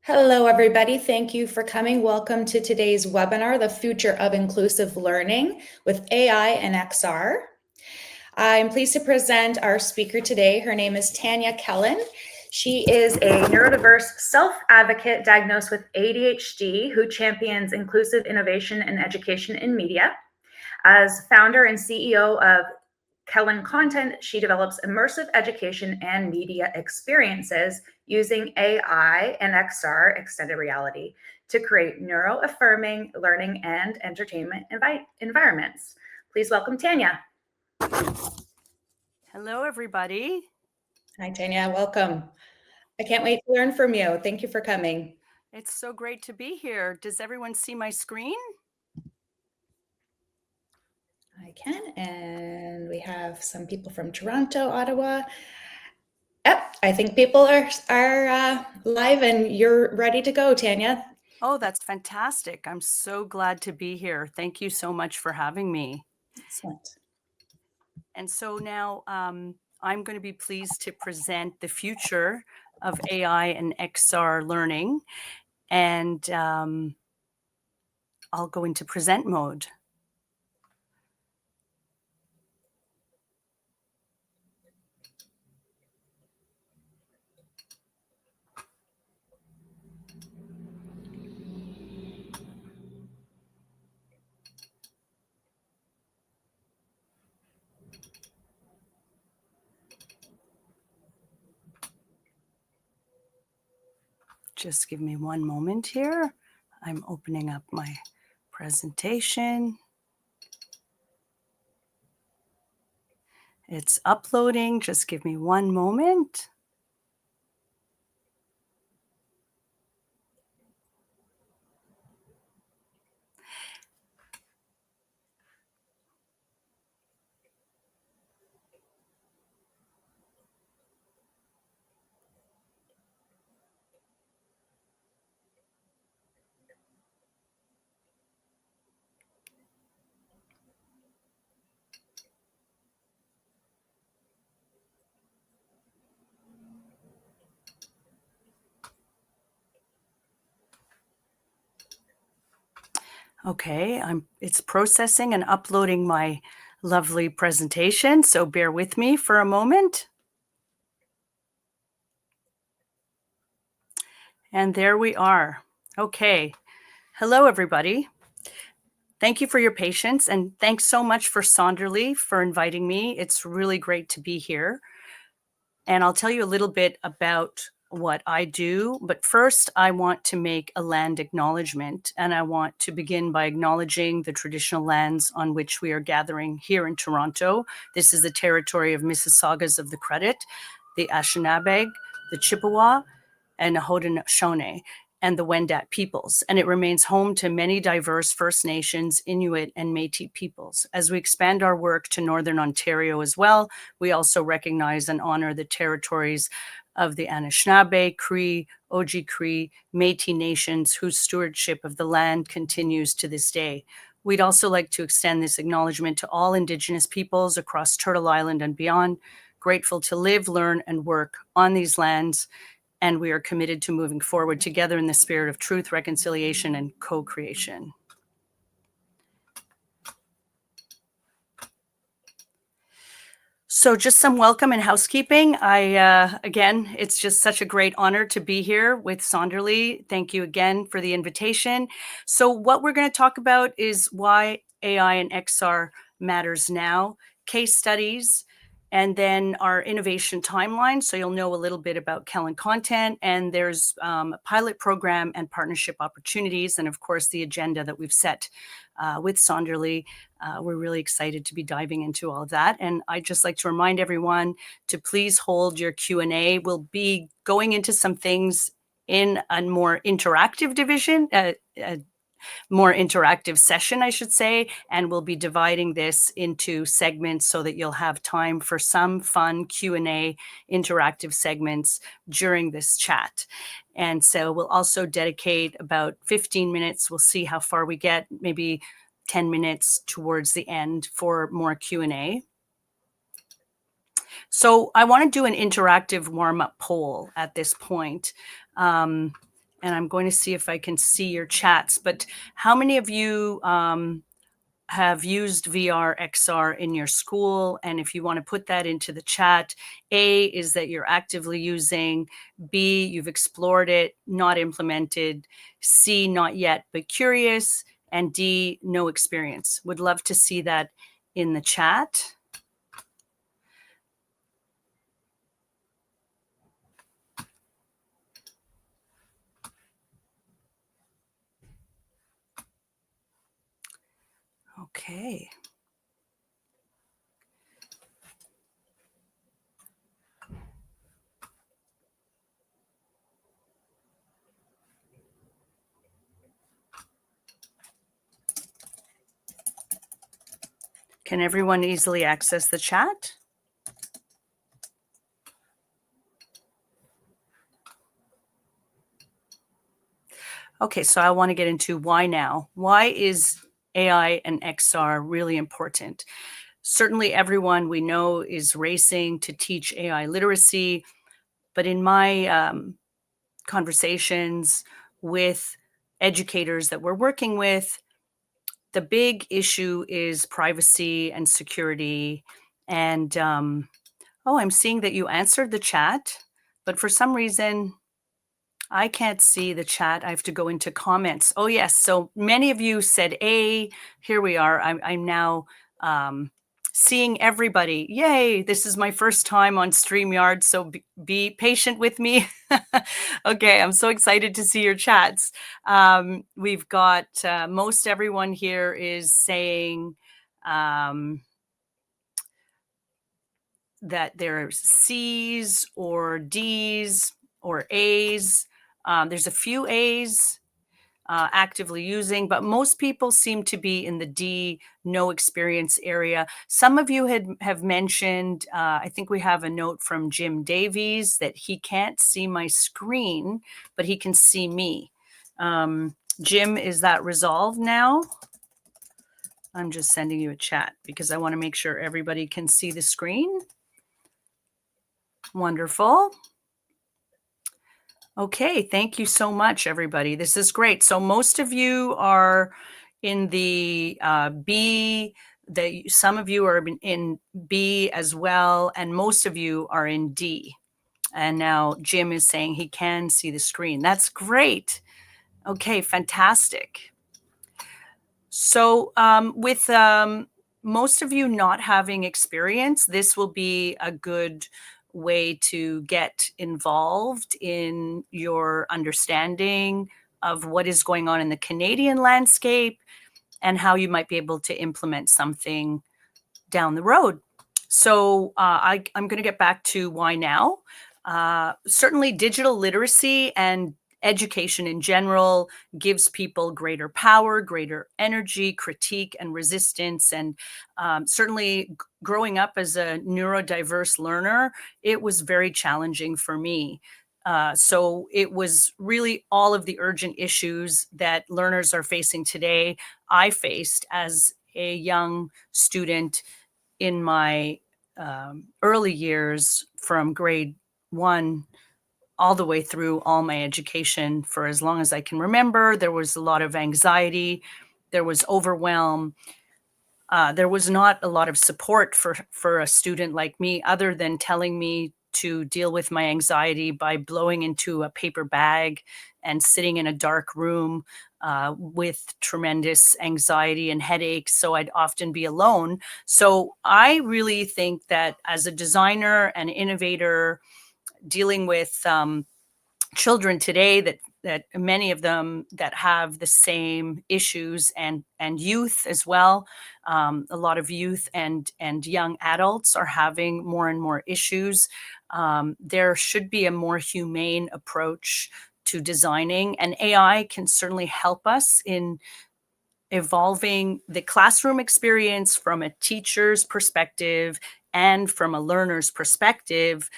Hello, everybody. Thank you for coming. Welcome to today's webinar, The Future of Inclusive Learning with AI and XR. I'm pleased to present our speaker today. Her name is Tanya Kellen. She is a neurodiverse self-advocate diagnosed with ADHD who champions inclusive innovation and education in media. As founder and CEO of Kellen Content, she develops immersive education and media experiences using AI and XR, extended reality, to create neuro-affirming learning and entertainment environments. Please welcome Tanya. Hello, everybody. Hi, Tanya. Welcome. I can't wait to learn from you. Thank you for coming. It's so great to be here. Does everyone see my screen? I can, and we have some people from Toronto, Ottawa. Yep, I think people are live and you're ready to go, Tanya. Oh, that's fantastic. I'm so glad to be here. Thank you so much for having me. Excellent. And so now I'm going to be pleased to present the future of AI and XR learning. And I'll go into present mode. Just give me one moment here. I'm opening up my presentation. It's uploading. Just give me one moment. Okay, it's processing and uploading my lovely presentation, so bear with me for a moment. And there we are. Okay. Hello, everybody. Thank you for your patience, and thanks so much for Sonderly for inviting me. It's really great to be here. And I'll tell you a little bit about what I do. But first, I want to make a land acknowledgement, and I want to begin by acknowledging the traditional lands on which we are gathering here in Toronto. This is the territory of Mississaugas of the Credit, the Anishinaabe, the Chippewa, and Haudenosaunee, and the Wendat peoples, and it remains home to many diverse First Nations, Inuit, and Métis peoples. As we expand our work to Northern Ontario as well, we also recognize and honor the territories of the Anishinaabe, Cree, Oji-Cree, Métis nations whose stewardship of the land continues to this day. We'd also like to extend this acknowledgement to all Indigenous peoples across Turtle Island and beyond, grateful to live, learn, and work on these lands, and we are committed to moving forward together in the spirit of truth, reconciliation, and co-creation. So just some welcome and housekeeping. Again, it's just such a great honor to be here with Sonderly. Thank you again for the invitation. So what we're going to talk about is why AI and XR matters now, case studies, and then our innovation timeline. So you'll know a little bit about Kellen Content, and there's a pilot program and partnership opportunities, and of course the agenda that we've set with Sonderly. We're really excited to be diving into all of that. And I'd just like to remind everyone to please hold your Q&A. We'll be going into some things in a more interactive division, more interactive session, I should say, and we'll be dividing this into segments so that you'll have time for some fun Q&A interactive segments during this chat. And so we'll also dedicate about 15 minutes. We'll see how far we get, maybe 10 minutes towards the end for more Q&A. So I want to do an interactive warm-up poll at this point. And and I'm going to see if I can see your chats. But how many of you have used VR XR in your school? And if you want to put that into the chat, A is that you're actively using, B, you've explored it, not implemented, C, not yet, but curious, and D, no experience. Would love to see that in the chat. Okay. Can everyone easily access the chat? Okay, so I want to get into why now. Why is AI and XR really important? Certainly everyone we know is racing to teach AI literacy, but in my conversations with educators that we're working with, the big issue is privacy and security. And oh, I'm seeing that you answered the chat, but for some reason, I can't see the chat. I have to go into comments. Oh, yes. So many of you said A. Here we are. I'm now seeing everybody. Yay. This is my first time on StreamYard. So be patient with me. Okay. I'm so excited to see your chats. We've got most everyone here is saying that there's C's or D's or A's. There's a few A's actively using, but most people seem to be in the D, no experience area. Some of you have mentioned, I think we have a note from Jim Davies that he can't see my screen, but he can see me. Jim, is that resolved now? I'm just sending you a chat because I want to make sure everybody can see the screen. Wonderful. Okay, thank you so much, everybody. This is great. So most of you are in the B, some of you are in B as well, and most of you are in D. And now Jim is saying he can see the screen. That's great. Okay, fantastic. So with most of you not having experience, this will be a good way to get involved in your understanding of what is going on in the Canadian landscape and how you might be able to implement something down the road. So I'm going to get back to why now. Certainly digital literacy and education in general gives people greater power, greater energy, critique, and resistance. And certainly growing up as a neurodiverse learner, it was very challenging for me. So it was really all of the urgent issues that learners are facing today, I faced as a young student in my early years from grade 1 all the way through all my education for as long as I can remember. There was a lot of anxiety. There was overwhelm. There was not a lot of support for a student like me other than telling me to deal with my anxiety by blowing into a paper bag and sitting in a dark room with tremendous anxiety and headaches. So I'd often be alone. So I really think that as a designer and innovator dealing with children today, that many of them that have the same issues, and youth as well. A lot of youth and young adults are having more and more issues. There should be a more humane approach to designing, and AI can certainly help us in evolving the classroom experience from a teacher's perspective and from a learner's perspective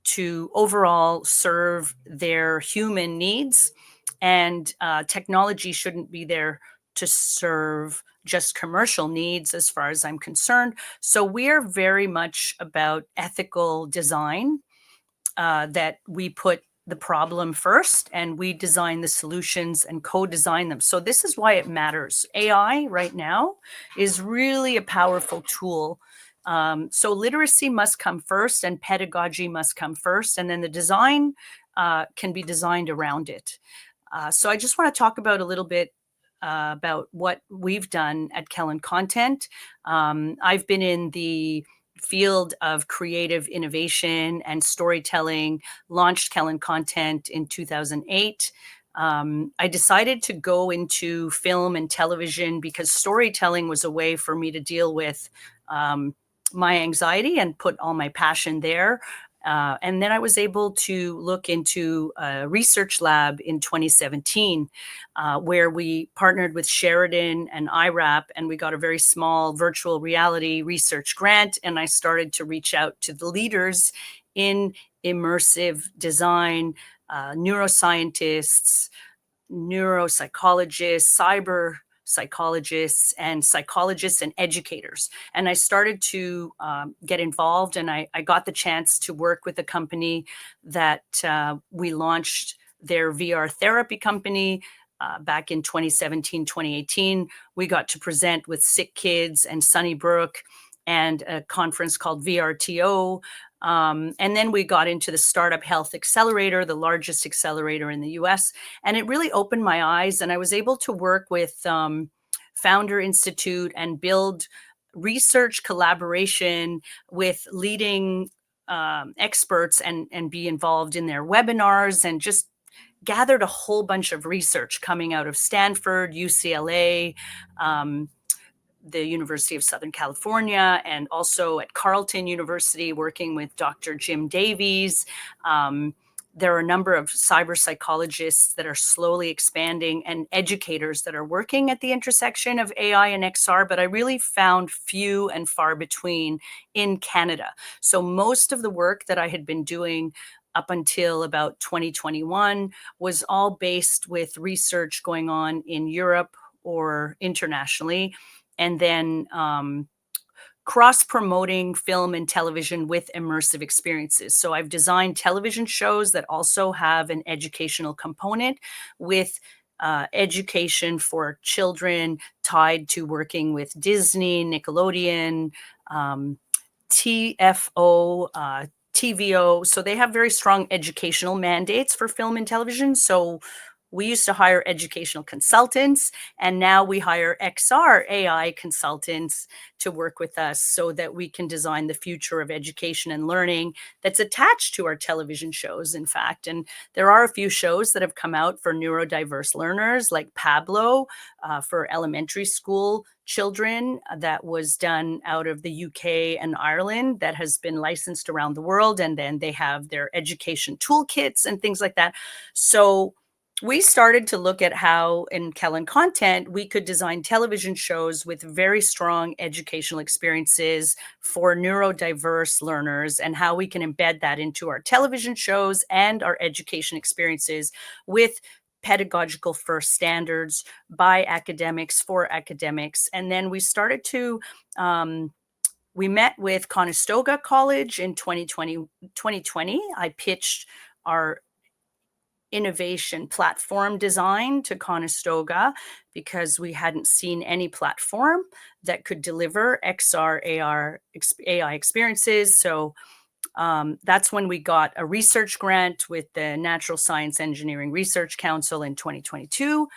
to overall serve their human needs. And technology shouldn't be there to serve just commercial needs as far as I'm concerned. So we're very much about ethical design, that we put the problem first, and we design the solutions and co-design them. So this is why it matters. AI right now is really a powerful tool. So literacy must come first, and pedagogy must come first, and then the design can be designed around it. So I just want to talk about a little bit about what we've done at Kellen Content. I've been in the field of creative innovation and storytelling, launched Kellen Content in 2008. I decided to go into film and television because storytelling was a way for me to deal with my anxiety and put all my passion there. And then I was able to look into a research lab in 2017, where we partnered with Sheridan and IRAP, and we got a very small virtual reality research grant. And I started to reach out to the leaders in immersive design, neuroscientists, neuropsychologists, cyber psychologists and educators. And I started to get involved, and I got the chance to work with a company that we launched their VR therapy company back in 2017, 2018. We got to present with Sick Kids and Sunnybrook and a conference called VRTO. And then we got into the Startup Health Accelerator, the largest accelerator in the US. And it really opened my eyes. And I was able to work with Founder Institute and build research collaboration with leading experts and be involved in their webinars, and just gathered a whole bunch of research coming out of Stanford, UCLA, the University of Southern California, and also at Carleton University, working with Dr. Jim Davies. There are a number of cyber psychologists that are slowly expanding, and educators that are working at the intersection of AI and XR, but I really found few and far between in Canada. So most of the work that I had been doing up until about 2021 was all based with research going on in Europe or internationally, and then cross-promoting film and television with immersive experiences. So I've designed television shows that also have an educational component, with education for children tied to working with Disney, Nickelodeon, TFO, TVO. So they have very strong educational mandates for film and television. So we used to hire educational consultants, and now we hire XR AI consultants to work with us so that we can design the future of education and learning that's attached to our television shows, in fact. And there are a few shows that have come out for neurodiverse learners, like Pablo for elementary school children, that was done out of the UK and Ireland, that has been licensed around the world. And then they have their education toolkits and things like that. So we started to look at how in Kellen Content we could design television shows with very strong educational experiences for neurodiverse learners, and how we can embed that into our television shows and our education experiences with pedagogical first standards by academics for academics. And then we started to we met with Conestoga College in 2020. I pitched our innovation platform design to Conestoga because we hadn't seen any platform that could deliver XR AR AI experiences. So that's when we got a research grant with the Natural Science Engineering Research Council in 2022.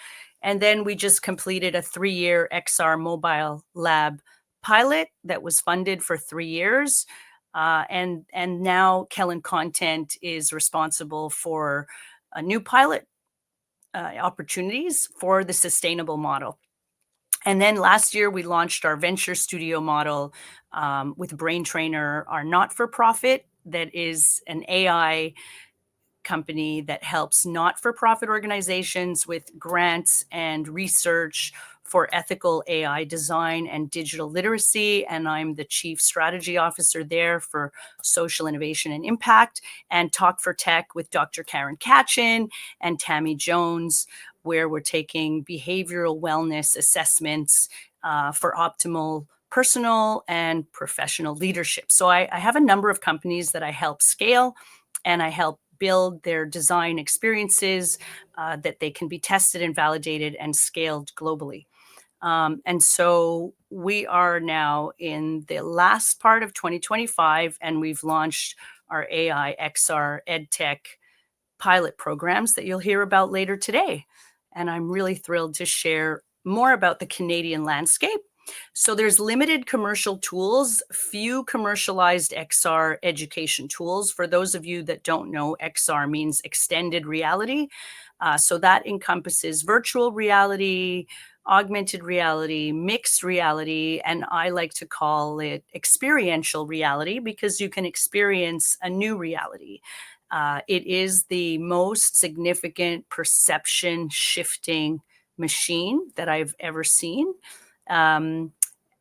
And then we just completed a 3-year XR mobile lab pilot that was funded for 3 years. And now Kellen Content is responsible for new pilot opportunities for the sustainable model. And then last year, we launched our venture studio model with Brain Trainer, our not-for-profit that is an AI company that helps not-for-profit organizations with grants and research for ethical AI design and digital literacy. And I'm the chief strategy officer there for social innovation and impact. And Talk for Tech with Dr. Karen Katchen and Tammy Jones, where we're taking behavioral wellness assessments for optimal personal and professional leadership. So I have a number of companies that I help scale, and I help build their design experiences that they can be tested and validated and scaled globally. And so we are now in the last part of 2025, and we've launched our AI XR EdTech pilot programs that you'll hear about later today. And I'm really thrilled to share more about the Canadian landscape. So there's limited commercial tools, few commercialized XR education tools. For those of you that don't know, XR means extended reality. So that encompasses virtual reality, augmented reality, mixed reality, and I like to call it experiential reality because you can experience a new reality. It is the most significant perception shifting machine that I've ever seen. Um,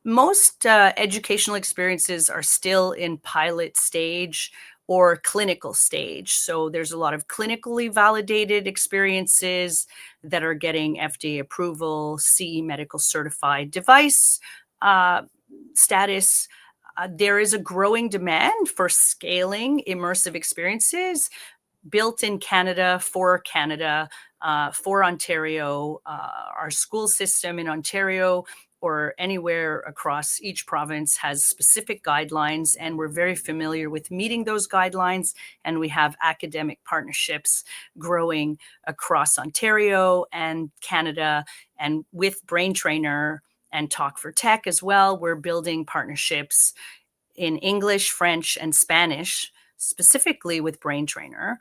most educational experiences are still in pilot stage or clinical stage. So there's a lot of clinically validated experiences that are getting FDA approval, CE medical certified device status. There is a growing demand for scaling immersive experiences built in Canada, for Ontario. Our school system in Ontario or anywhere across each province has specific guidelines, and we're very familiar with meeting those guidelines. And we have academic partnerships growing across Ontario and Canada, and with Brain Trainer and Talk for Tech as well. We're building partnerships in English, French, and Spanish, specifically with Brain Trainer.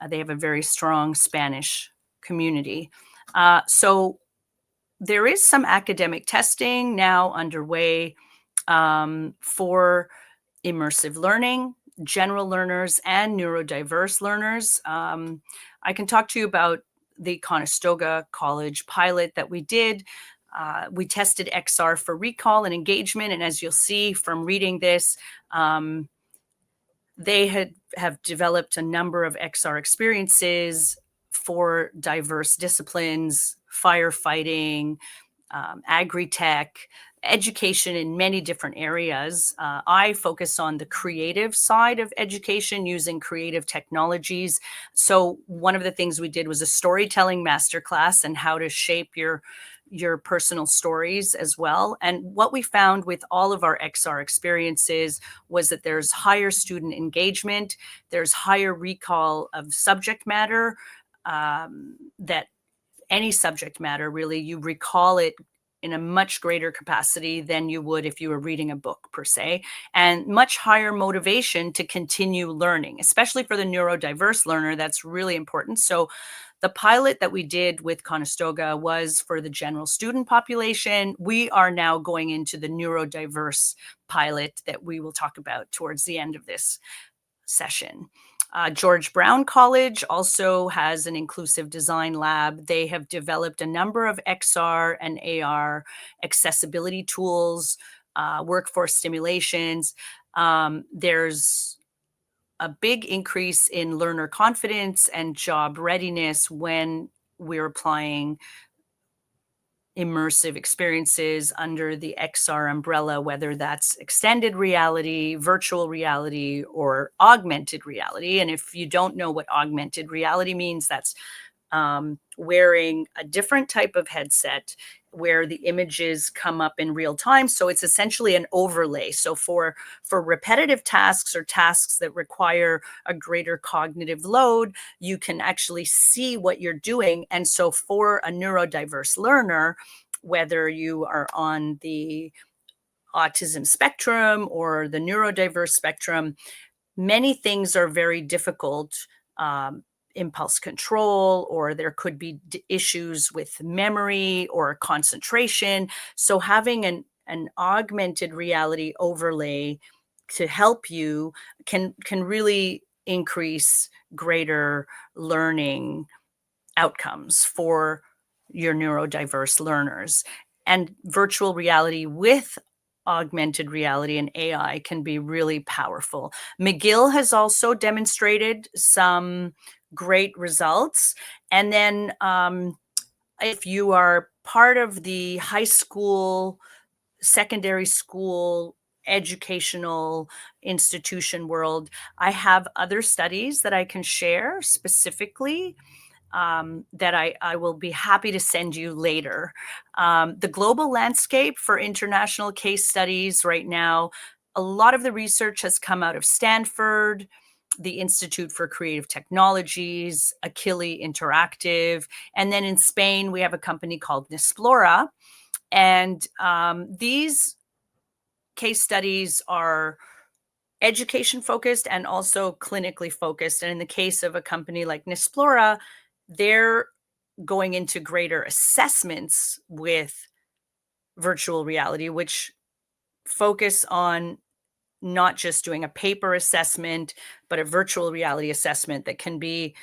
They have a very strong Spanish community. So there is some academic testing now underway for immersive learning, general learners, and neurodiverse learners. I can talk to you about the Conestoga College pilot that we did. We tested XR for recall and engagement, and as you'll see from reading this, they have developed a number of XR experiences for diverse disciplines, firefighting, agri-tech, education in many different areas. I focus on the creative side of education using creative technologies. So one of the things we did was a storytelling masterclass and how to shape your personal stories as well. And what we found with all of our XR experiences was that there's higher student engagement, there's higher recall of subject matter, that any subject matter, really, you recall it in a much greater capacity than you would if you were reading a book per se, and much higher motivation to continue learning, especially for the neurodiverse learner. That's really important. So the pilot that we did with Conestoga was for the general student population. We are now going into the neurodiverse pilot that we will talk about towards the end of this session. George Brown College also has an inclusive design lab. They have developed a number of XR and AR accessibility tools, workforce stimulations. There's a big increase in learner confidence and job readiness when we're applying immersive experiences under the XR umbrella, whether that's extended reality, virtual reality, or augmented reality. And if you don't know what augmented reality means, that's wearing a different type of headset where the images come up in real time. So it's essentially an overlay. So for repetitive tasks or tasks that require a greater cognitive load, you can actually see what you're doing. And so for a neurodiverse learner, whether you are on the autism spectrum or the neurodiverse spectrum, many things are very difficult. Impulse control, or there could be issues with memory or concentration. So having an augmented reality overlay to help you can really increase greater learning outcomes for your neurodiverse learners. And virtual reality with augmented reality and AI can be really powerful. McGill has also demonstrated some great results. And then if you are part of the high school, secondary school educational institution world. I have other studies that I can share specifically that I will be happy to send you later. The global landscape for international case studies right now, a lot of the research has come out of Stanford, the Institute for Creative Technologies, Achille Interactive, and then in Spain, we have a company called Nesplora. And these case studies are education focused and also clinically focused. And in the case of a company like Nesplora, they're going into greater assessments with virtual reality, which focus on not just doing a paper assessment, but a virtual reality assessment that can be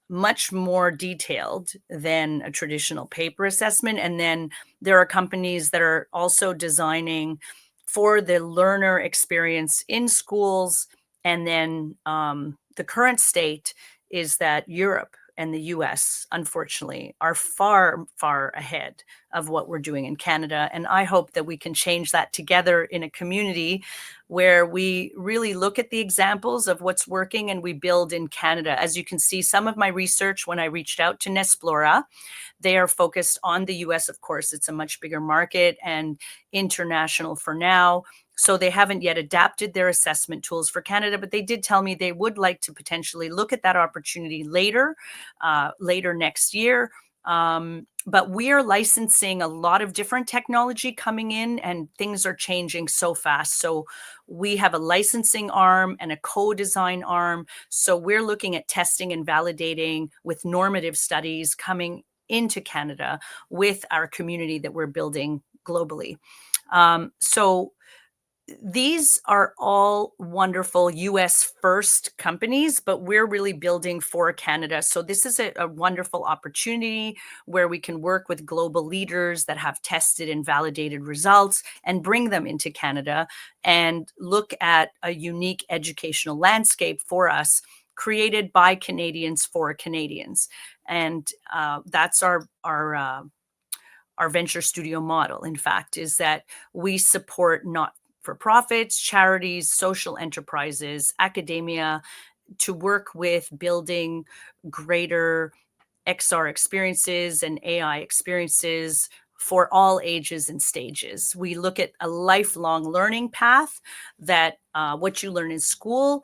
much more detailed than a traditional paper assessment. And then there are companies that are also designing for the learner experience in schools. And then the current state is that Europe and the US, unfortunately, are far, far ahead of what we're doing in Canada. And I hope that we can change that together in a community where we really look at the examples of what's working and we build in Canada. As you can see, some of my research when I reached out to Nesplora, they are focused on the US, of course. It's a much bigger market and international for now. So they haven't yet adapted their assessment tools for Canada, but they did tell me they would like to potentially look at that opportunity later next year. But we are licensing a lot of different technology coming in and things are changing so fast. So we have a licensing arm and a co-design arm. So we're looking at testing and validating with normative studies coming into Canada with our community that we're building globally. So these are all wonderful US first companies, but we're really building for Canada. So this is a wonderful opportunity where we can work with global leaders that have tested and validated results and bring them into Canada and look at a unique educational landscape for us created by Canadians for Canadians. And that's our venture studio model, in fact, is that we support not for profits, charities, social enterprises, academia to work with building greater XR experiences and AI experiences for all ages and stages. We look at a lifelong learning path that what you learn in school,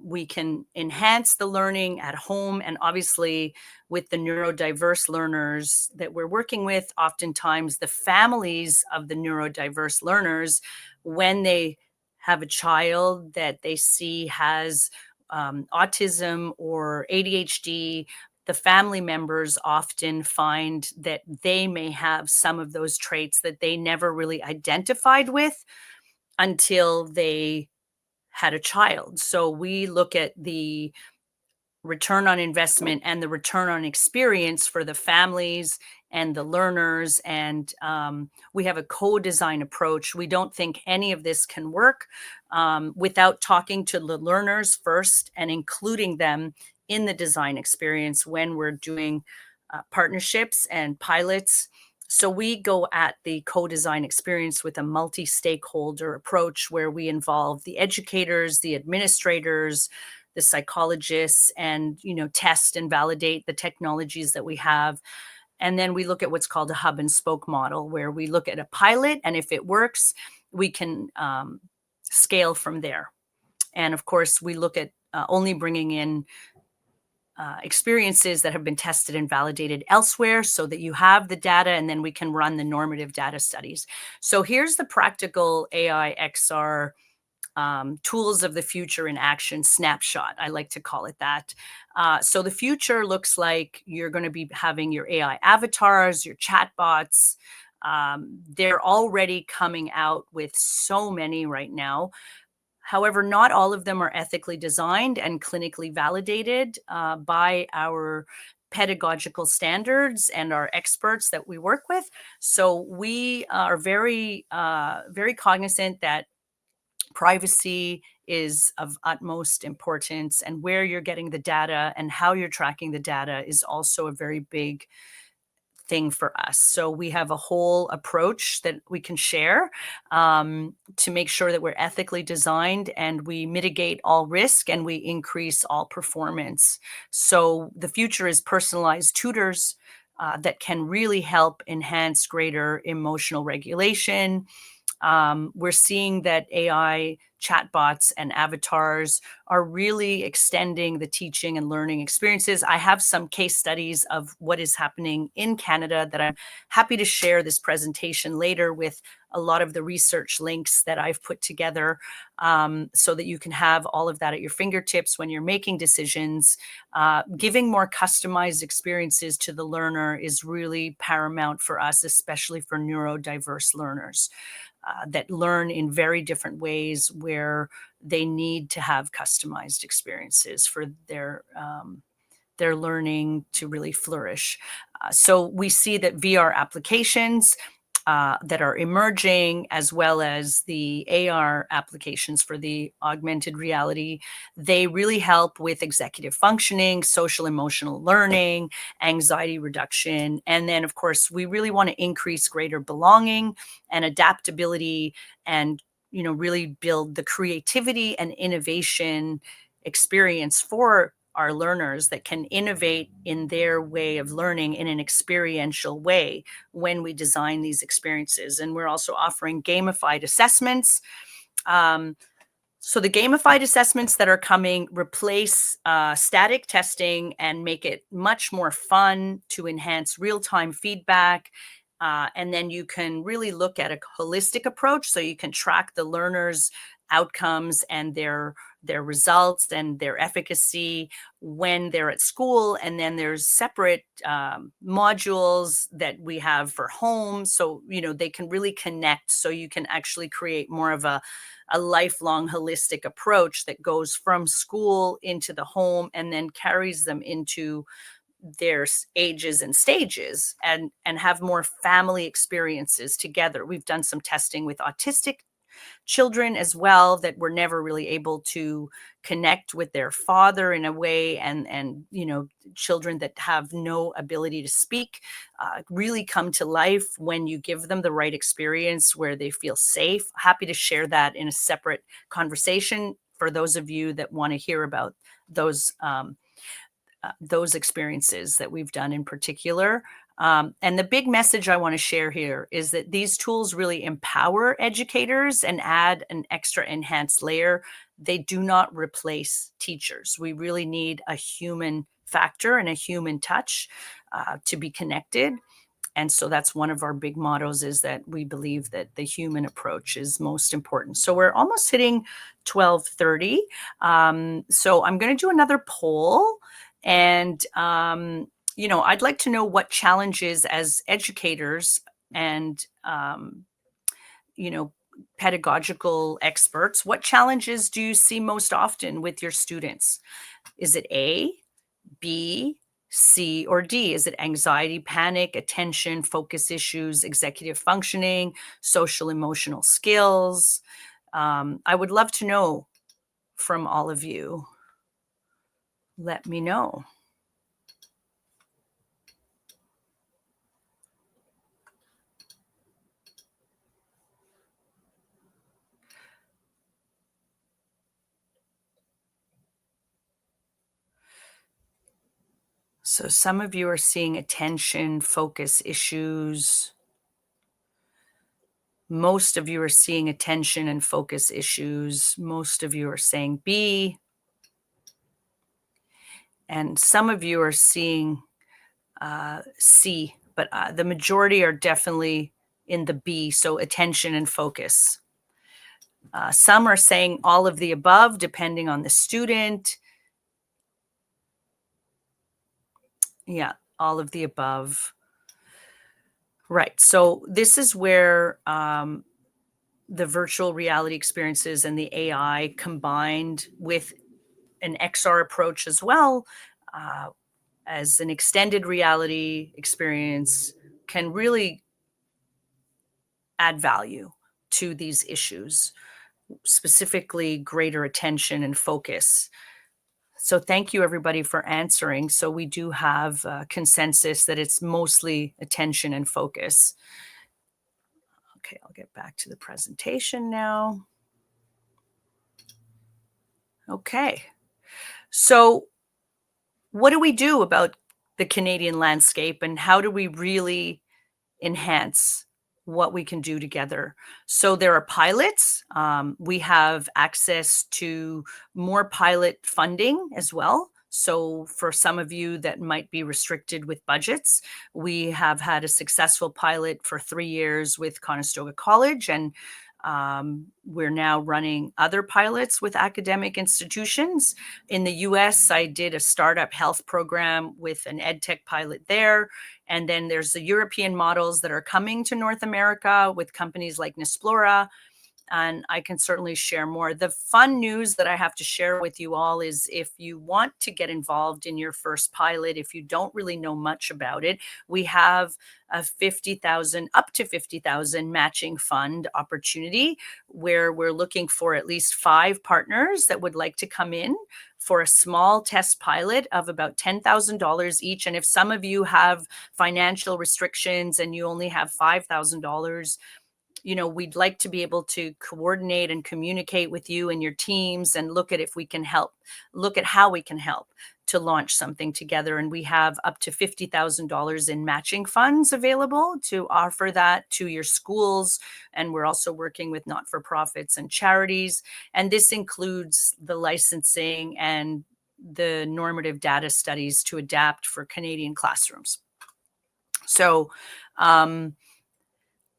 we can enhance the learning at home. And obviously, with the neurodiverse learners that we're working with, oftentimes the families of the neurodiverse learners, when they have a child that they see has autism or ADHD, the family members often find that they may have some of those traits that they never really identified with until they had a child. So we look at the return on investment and the return on experience for the families and the learners. And we have a co-design approach. We don't think any of this can work without talking to the learners first and including them in the design experience when we're doing partnerships and pilots. So we go at the co-design experience with a multi-stakeholder approach where we involve the educators, the administrators, the psychologists, and test and validate the technologies that we have. And then we look at what's called a hub and spoke model, where we look at a pilot, and if it works, we can scale from there. And of course, we look at only bringing in experiences that have been tested and validated elsewhere so that you have the data, and then we can run the normative data studies. So here's the practical AI XR tools of the future in action snapshot. I like to call it that. So the future looks like you're going to be having your AI avatars, your chatbots. They're already coming out with so many right now. However, not all of them are ethically designed and clinically validated by our pedagogical standards and our experts that we work with. So we are very, very cognizant that privacy is of utmost importance, and where you're getting the data and how you're tracking the data is also a very big thing for us. So we have a whole approach that we can share to make sure that we're ethically designed and we mitigate all risk and we increase all performance. So the future is personalized tutors that can really help enhance greater emotional regulation. We're seeing that AI chatbots and avatars are really extending the teaching and learning experiences. I have some case studies of what is happening in Canada that I'm happy to share this presentation later with a lot of the research links that I've put together so that you can have all of that at your fingertips when you're making decisions. Giving more customized experiences to the learner is really paramount for us, especially for neurodiverse learners. That learn in very different ways where they need to have customized experiences for their learning to really flourish. So we see that VR applications that are emerging, as well as the AR applications for the augmented reality, they really help with executive functioning, social emotional learning, anxiety reduction. And then, of course, we really want to increase greater belonging and adaptability and really build the creativity and innovation experience for our learners that can innovate in their way of learning in an experiential way when we design these experiences. And we're also offering gamified assessments. So the gamified assessments that are coming replace static testing and make it much more fun to enhance real-time feedback. And then you can really look at a holistic approach, so you can track the learners' outcomes and their results and their efficacy when they're at school. And then there's separate modules that we have for home, so they can really connect, so you can actually create more of a lifelong holistic approach that goes from school into the home and then carries them into their ages and stages, and have more family experiences together. We've done some testing with autistic children as well that were never really able to connect with their father in a way, and children that have no ability to speak really come to life when you give them the right experience where they feel safe. Happy to share that in a separate conversation for those of you that want to hear about those experiences that we've done in particular. And the big message I want to share here is that these tools really empower educators and add an extra enhanced layer. They do not replace teachers. We really need a human factor and a human touch to be connected. And so that's one of our big mottos, is that we believe that the human approach is most important. So we're almost hitting 12:30. So I'm going to do another poll. And I'd like to know what challenges as educators and, pedagogical experts, what challenges do you see most often with your students? Is it A, B, C, or D? Is it anxiety, panic, attention, focus issues, executive functioning, social emotional skills? I would love to know from all of you. Let me know. So some of you are seeing attention, focus issues. Most of you are seeing attention and focus issues. Most of you are saying B. And some of you are seeing C, but the majority are definitely in the B, so attention and focus. Some are saying all of the above, depending on the student. Yeah, all of the above. Right. So this is where the virtual reality experiences and the AI combined with an XR approach as well, as an extended reality experience, can really add value to these issues, specifically greater attention and focus. So thank you everybody for answering. So we do have consensus that it's mostly attention and focus. Okay, I'll get back to the presentation now. Okay, so what do we do about the Canadian landscape, and how do we really enhance what we can do together? So there are pilots. We have access to more pilot funding as well. So for some of you that might be restricted with budgets, we have had a successful pilot for 3 years with Conestoga College, and we're now running other pilots with academic institutions. In the US, I did a startup health program with an EdTech pilot there. And then there's the European models that are coming to North America with companies like Nisplora, and I can certainly share more. The fun news that I have to share with you all is if you want to get involved in your first pilot, if you don't really know much about it, we have a 50,000 up to 50,000 matching fund opportunity where we're looking for at least 5 partners that would like to come in for a small test pilot of about $10,000 each. And if some of you have financial restrictions and you only have $5,000, we'd like to be able to coordinate and communicate with you and your teams and look at if we can help, look at how we can help to launch something together. And we have up to $50,000 in matching funds available to offer that to your schools. And we're also working with not-for-profits and charities. And this includes the licensing and the normative data studies to adapt for Canadian classrooms. So,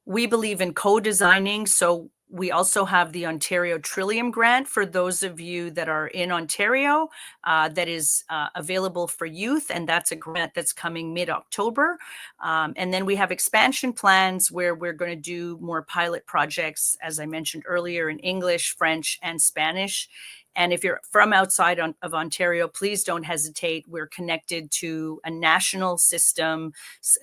we believe in co-designing. So we also have the Ontario Trillium Grant for those of you that are in Ontario that is available for youth. And that's a grant that's coming mid-October. And then we have expansion plans where we're going to do more pilot projects, as I mentioned earlier, in English, French, and Spanish. And if you're from outside of Ontario, please don't hesitate. We're connected to a national system,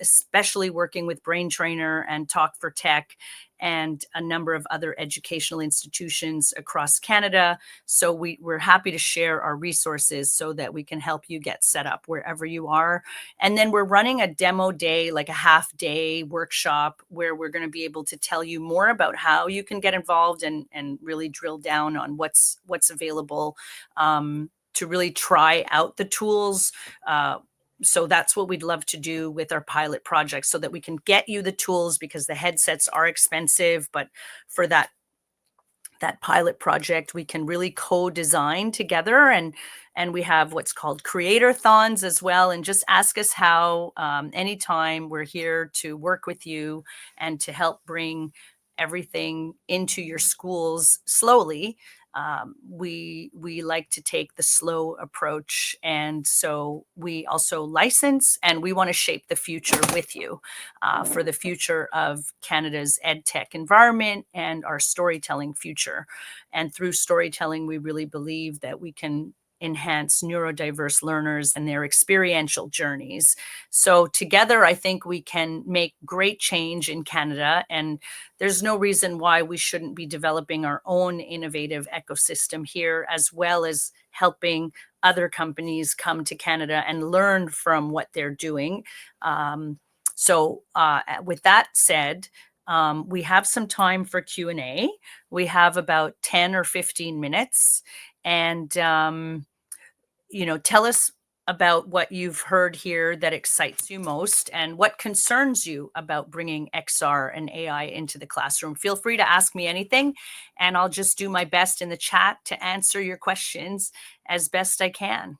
especially working with Brain Trainer and Talk for Tech and a number of other educational institutions across Canada. So we're happy to share our resources so that we can help you get set up wherever you are. And then we're running a demo day, like a half-day workshop, where we're going to be able to tell you more about how you can get involved and really drill down on what's available to really try out the tools. So that's what we'd love to do with our pilot project, so that we can get you the tools, because the headsets are expensive. But for that pilot project, we can really co-design together, and we have what's called creator-thons as well. And just ask us how. Anytime, we're here to work with you and to help bring everything into your schools slowly. We like to take the slow approach, and so we also license, and we want to shape the future with you for the future of Canada's EdTech environment and our storytelling future. And through storytelling, we really believe that we can enhance neurodiverse learners and their experiential journeys. So together, I think we can make great change in Canada, and there's no reason why we shouldn't be developing our own innovative ecosystem here, as well as helping other companies come to Canada and learn from what they're doing. With that said, we have some time for Q&A. We have about 10 or 15 minutes. And, tell us about what you've heard here that excites you most, and what concerns you about bringing XR and AI into the classroom. Feel free to ask me anything, and I'll just do my best in the chat to answer your questions as best I can.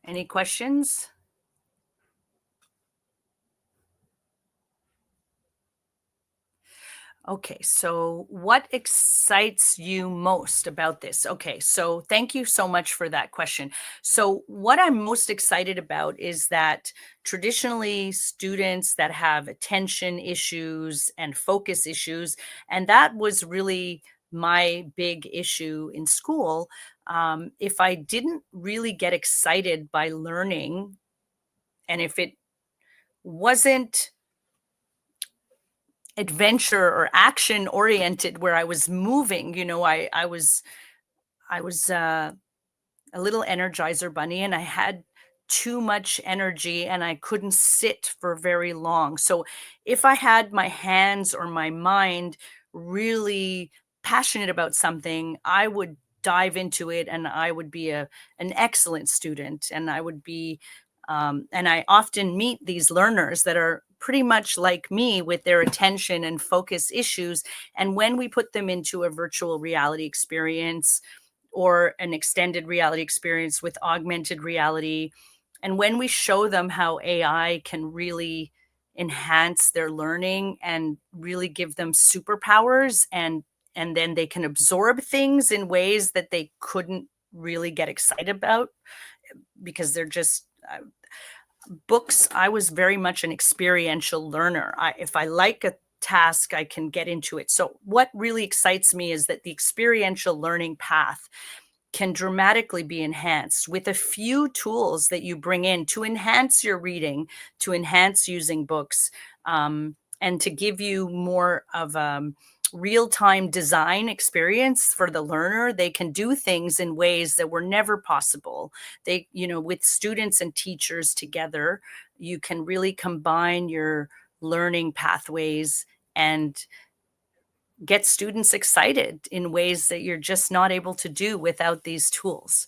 Any questions? Okay, so what excites you most about this? Okay, so thank you so much for that question. So, what I'm most excited about is that traditionally students that have attention issues and focus issues, and that was really my big issue in school. If I didn't really get excited by learning, and if it wasn't adventure or action oriented where I was moving, I was a little energizer bunny, and I had too much energy and I couldn't sit for very long. So if I had my hands or my mind really passionate about something, I would dive into it and I would be an excellent student. And I would be, and I often meet these learners that are pretty much like me with their attention and focus issues. And when we put them into a virtual reality experience, or an extended reality experience with augmented reality. And when we show them how AI can really enhance their learning and really give them superpowers, and then they can absorb things in ways that they couldn't really get excited about because they're just books. I was very much an experiential learner. If I like a task, I can get into it. So what really excites me is that the experiential learning path can dramatically be enhanced with a few tools that you bring in to enhance your reading, to enhance using books, and to give you more of a real-time design experience for the learner. They can do things in ways that were never possible. With students and teachers together, you can really combine your learning pathways and get students excited in ways that you're just not able to do without these tools.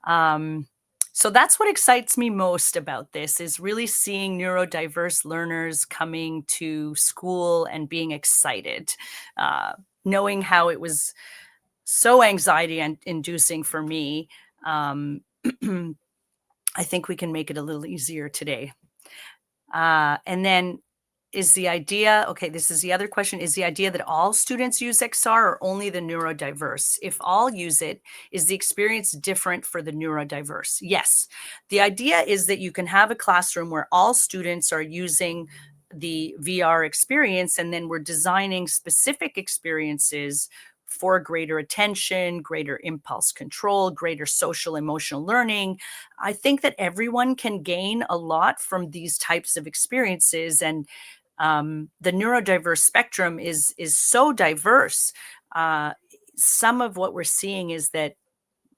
Um, so that's what excites me most about this, is really seeing neurodiverse learners coming to school and being excited, uh, knowing how it was so anxiety inducing for me. Um, I think we can make it a little easier today. And then is the idea, okay, this is the other question, is the idea that all students use XR or only the neurodiverse? If all use it, is the experience different for the neurodiverse? Yes. The idea is that you can have a classroom where all students are using the VR experience, and then we're designing specific experiences for greater attention, greater impulse control, greater social emotional learning. I think that everyone can gain a lot from these types of experiences, and the neurodiverse spectrum is so diverse. Uh, some of what we're seeing is that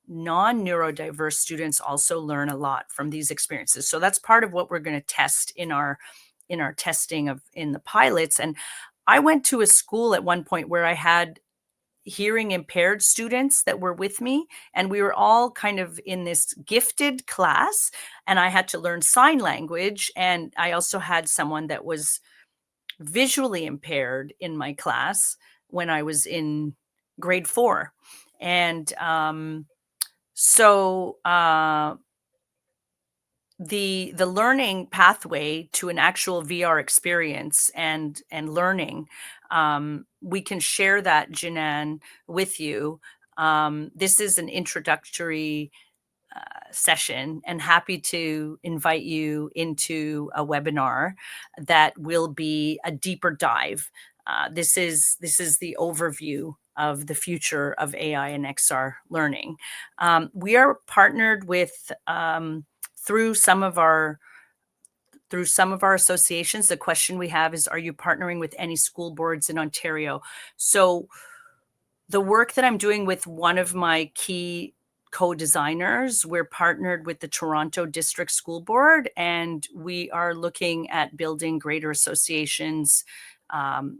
non-neurodiverse students also learn a lot from these experiences. So that's part of what we're going to test in our testing of in the pilots. And I went to a school at one point where I had hearing impaired students that were with me, and we were all kind of in this gifted class, and I had to learn sign language, and I also had someone that was visually impaired in my class when I was in grade 4. And so the learning pathway to an actual VR experience and learning, we can share that, Janan, with you. This is an introductory session, and happy to invite you into a webinar that will be a deeper dive. This is the overview of the future of AI and XR learning. We are partnered with through some of our associations. The question we have is, are you partnering with any school boards in Ontario? So the work that I'm doing with one of my key co-designers, we're partnered with the Toronto District School Board, and we are looking at building greater associations um,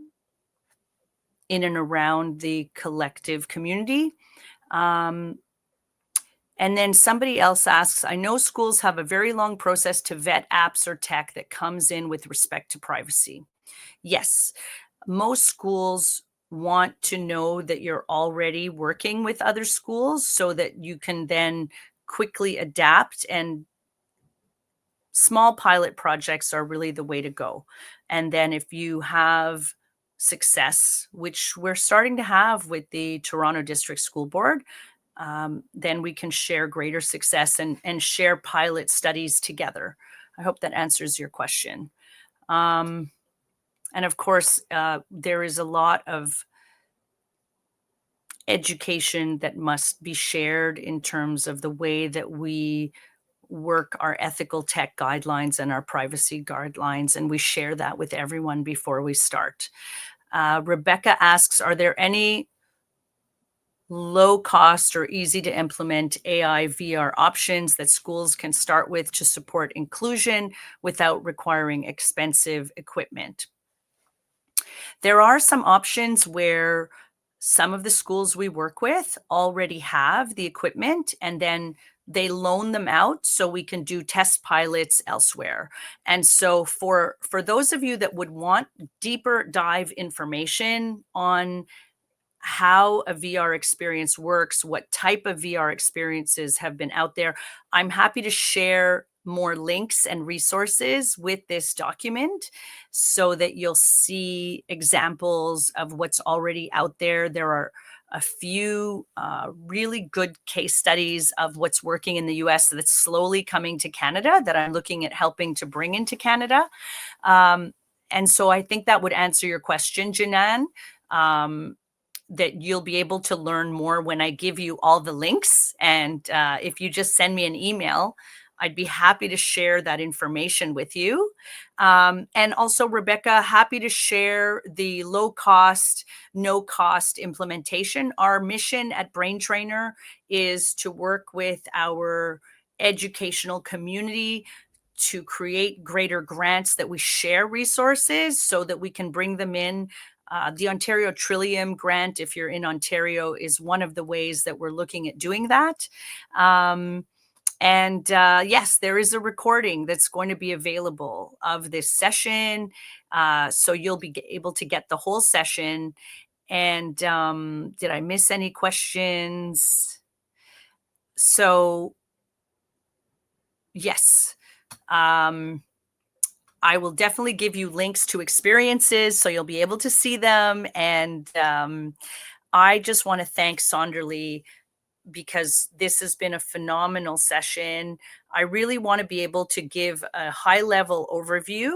in and around the collective community. Um, and then somebody else asks, I know schools have a very long process to vet apps or tech that comes in with respect to privacy. Yes, most schools want to know that you're already working with other schools so that you can then quickly adapt, and small pilot projects are really the way to go. And then if you have success, which we're starting to have with the Toronto District School Board, then we can share greater success and share pilot studies together. I hope that answers your question. And of course, there is a lot of education that must be shared in terms of the way that we work our ethical tech guidelines and our privacy guidelines, and we share that with everyone before we start. Rebecca asks, are there any low cost or easy to implement AI VR options that schools can start with to support inclusion without requiring expensive equipment? There are some options where some of the schools we work with already have the equipment, and then they loan them out so we can do test pilots elsewhere. And so for those of you that would want deeper dive information on how a VR experience works, what type of VR experiences have been out there, I'm happy to share more links and resources with this document so that you'll see examples of what's already out there. There are a few really good case studies of what's working in the US that's slowly coming to Canada that I'm looking at helping to bring into Canada. And so I think that would answer your question, Janan. That you'll be able to learn more when I give you all the links. And if you just send me an email, I'd be happy to share that information with you. And also, Rebecca, happy to share the low cost, no cost implementation. Our mission at Brain Trainer is to work with our educational community to create greater grants that we share resources so that we can bring them in. The Ontario Trillium grant, if you're in Ontario, is one of the ways that we're looking at doing that. Yes, there is a recording that's going to be available of this session. So you'll be able to get the whole session. And did I miss any questions? So yes. I will definitely give you links to experiences so you'll be able to see them. And I just want to thank Sonderly because this has been a phenomenal session. I really want to be able to give a high-level overview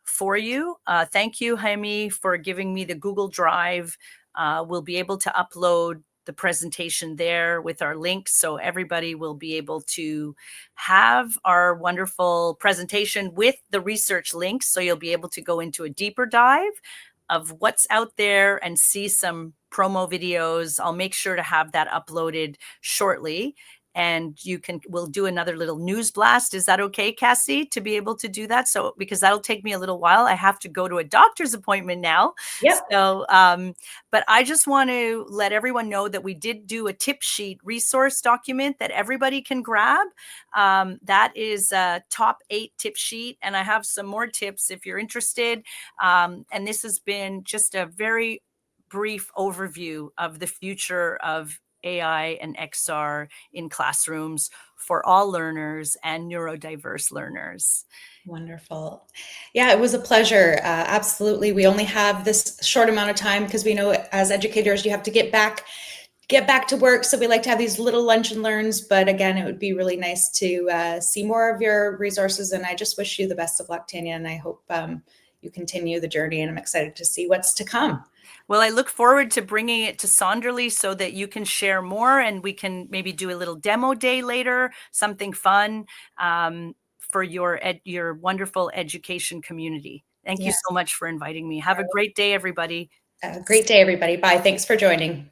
for you. Thank you, Jaime, for giving me the Google Drive. We'll be able to upload the presentation there with our links, so everybody will be able to have our wonderful presentation with the research links, so you'll be able to go into a deeper dive of what's out there and see some promo videos. I'll make sure to have that uploaded shortly. And we'll do another little news blast. Is that okay, Cassie, to be able to do that? So, because that'll take me a little while. I have to go to a doctor's appointment now. Yep. So, but I just want to let everyone know that we did do a tip sheet resource document that everybody can grab. That is a top 8 tip sheet. And I have some more tips if you're interested. And this has been just a very brief overview of the future of AI and XR in classrooms for all learners and neurodiverse learners. Wonderful. Yeah, it was a pleasure. Absolutely. We only have this short amount of time because we know as educators, you have to get back to work. So we like to have these little lunch and learns. But again, it would be really nice to see more of your resources. And I just wish you the best of luck, Tanya. And I hope you continue the journey. And I'm excited to see what's to come. Well, I look forward to bringing it to Sonderly so that you can share more and we can maybe do a little demo day later, something fun for your wonderful education community. Thank you so much for inviting me. Have a great day, everybody. Great day, everybody. Bye. Thanks for joining.